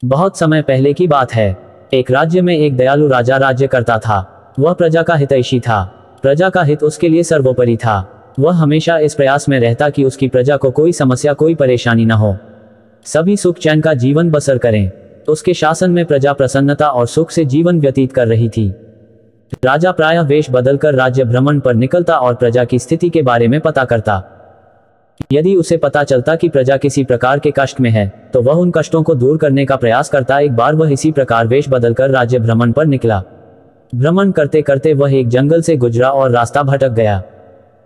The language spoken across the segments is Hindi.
बहुत समय पहले की बात है। एक राज्य में एक दयालु राजा राज्य करता था। वह प्रजा का हितैषी था। प्रजा का हित उसके लिए सर्वोपरि था। वह हमेशा इस प्रयास में रहता कि उसकी प्रजा को कोई समस्या कोई परेशानी न हो, सभी सुख चैन का जीवन बसर करें। उसके शासन में प्रजा प्रसन्नता और सुख से जीवन व्यतीत कर रही थी। राजा प्रायः वेश बदलकर राज्य भ्रमण पर निकलता और प्रजा की स्थिति के बारे में पता करता। यदि उसे पता चलता कि प्रजा किसी प्रकार के कष्ट में है तो वह उन कष्टों को दूर करने का प्रयास करता। एक बार वह इसी प्रकार वेश बदलकर राज्य भ्रमण पर निकला। भ्रमण करते करते वह एक जंगल से गुजरा और रास्ता भटक गया।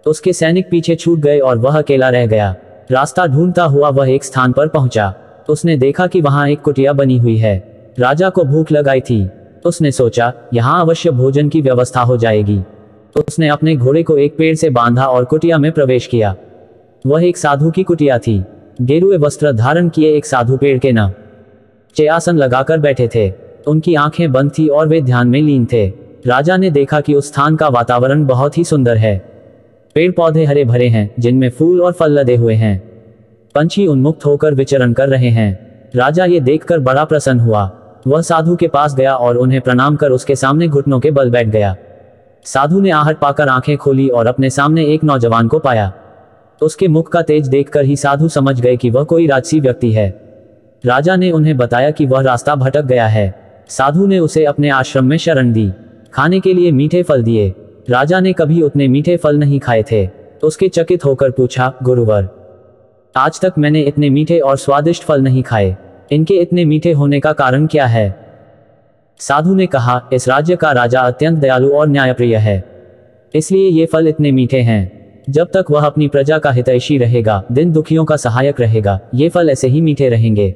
उसके सैनिक पीछे छूट गए और वह अकेला रह गया। रास्ता ढूंढता हुआ वह एक स्थान पर पहुंचा। उसने देखा कि वहां एक कुटिया बनी हुई है। राजा को भूख लगाई थी। उसने सोचा यहाँ अवश्य भोजन की व्यवस्था हो जाएगी। उसने अपने घोड़े को एक पेड़ से बांधा और कुटिया में प्रवेश किया। वह एक साधु की कुटिया थी। गेरुए वस्त्र धारण किए एक साधु पेड़ के नीचे आसन लगाकर बैठे थे। उनकी आंखें बंद थी और वे ध्यान में लीन थे। राजा ने देखा कि उस स्थान का वातावरण बहुत ही सुंदर है। पेड़ पौधे हरे भरे हैं जिनमें फूल और फल लदे हुए हैं। पंछी उन्मुक्त होकर विचरण कर रहे हैं। राजा ये देखकर बड़ा प्रसन्न हुआ। वह साधु के पास गया और उन्हें प्रणाम कर उसके सामने घुटनों के बल बैठ गया। साधु ने आहट पाकर आंखें खोली और अपने सामने एक नौजवान को पाया। उसके मुख का तेज देखकर ही साधु समझ गए कि वह कोई राजसी व्यक्ति है। राजा ने उन्हें बताया कि वह रास्ता भटक गया है। साधु ने उसे अपने आश्रम में शरण दी। खाने के लिए मीठे फल दिए। राजा ने कभी उतने मीठे फल नहीं खाए थे। उसके चकित होकर पूछा, गुरुवर, आज तक मैंने इतने मीठे और स्वादिष्ट फल नहीं खाए। इनके इतने मीठे होने का कारण क्या है? साधु ने कहा, इस राज्य का राजा अत्यंत दयालु और न्यायप्रिय है, इसलिए ये फल इतने मीठे हैं। जब तक वह अपनी प्रजा का हितैषी रहेगा, दिन दुखियों का सहायक रहेगा, ये फल ऐसे ही मीठे रहेंगे।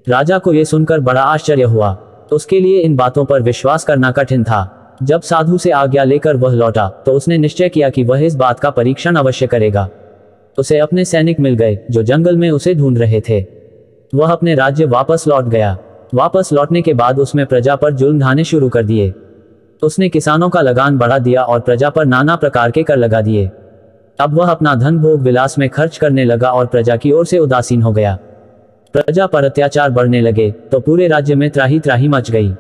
राजा को यह सुनकर बड़ा आश्चर्य हुआ। उसके लिए इन बातों पर विश्वास करना कठिन था। जब साधु से आज्ञा लेकर वह लौटा तो उसने निश्चय किया कि वह इस बात का परीक्षण अवश्य करेगा। उसे अपने सैनिक मिल गए जो जंगल में उसे ढूंढ रहे थे। वह अपने राज्य वापस लौट गया। वापस लौटने के बाद उसने प्रजा पर जुल्म ढाने शुरू कर दिए। उसने किसानों का लगान बढ़ा दिया और प्रजा पर नाना प्रकार के कर लगा दिए। अब वह अपना धन भोग विलास में खर्च करने लगा और प्रजा की ओर से उदासीन हो गया। प्रजा पर अत्याचार बढ़ने लगे तो पूरे राज्य में त्राही त्राही मच गई।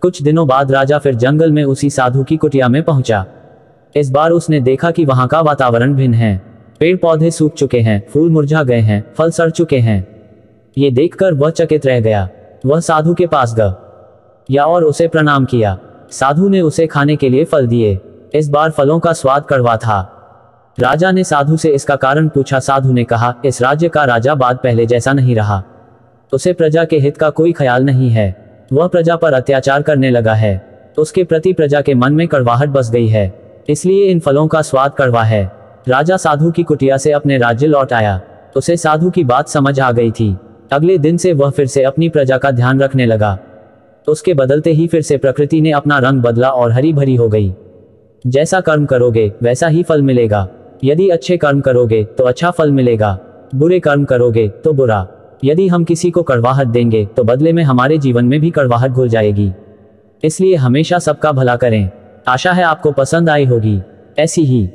कुछ दिनों बाद राजा फिर जंगल में उसी साधु की कुटिया में पहुंचा। इस बार उसने देखा कि वहां का वातावरण भिन्न है। पेड़ पौधे सूख चुके हैं, फूल मुरझा गए हैं, फल सड़ चुके हैं। ये देखकर वह चकित रह गया। वह साधु के पास गया और उसे प्रणाम किया। साधु ने उसे खाने के लिए फल दिए। इस बार फलों का स्वाद कड़वा था। राजा ने साधु से इसका कारण पूछा। साधु ने कहा, इस राज्य का राजा बाद पहले जैसा नहीं रहा। उसे प्रजा के हित का कोई ख्याल नहीं है। वह प्रजा पर अत्याचार करने लगा है। उसके प्रति प्रजा के मन में कड़वाहट बस गई है, इसलिए इन फलों का स्वाद कड़वा है। राजा साधु की कुटिया से अपने राज्य लौट आया। उसे साधु की बात समझ आ गई थी। अगले दिन से वह फिर से अपनी प्रजा का ध्यान रखने लगा। उसके बदलते ही फिर से प्रकृति ने अपना रंग बदला और हरी भरी हो गई। जैसा कर्म करोगे वैसा ही फल मिलेगा। यदि अच्छे कर्म करोगे तो अच्छा फल मिलेगा, बुरे कर्म करोगे तो बुरा। यदि हम किसी को कड़वाहट देंगे तो बदले में हमारे जीवन में भी कड़वाहट घुल जाएगी। इसलिए हमेशा सबका भला करें। आशा है आपको पसंद आई होगी। ऐसी ही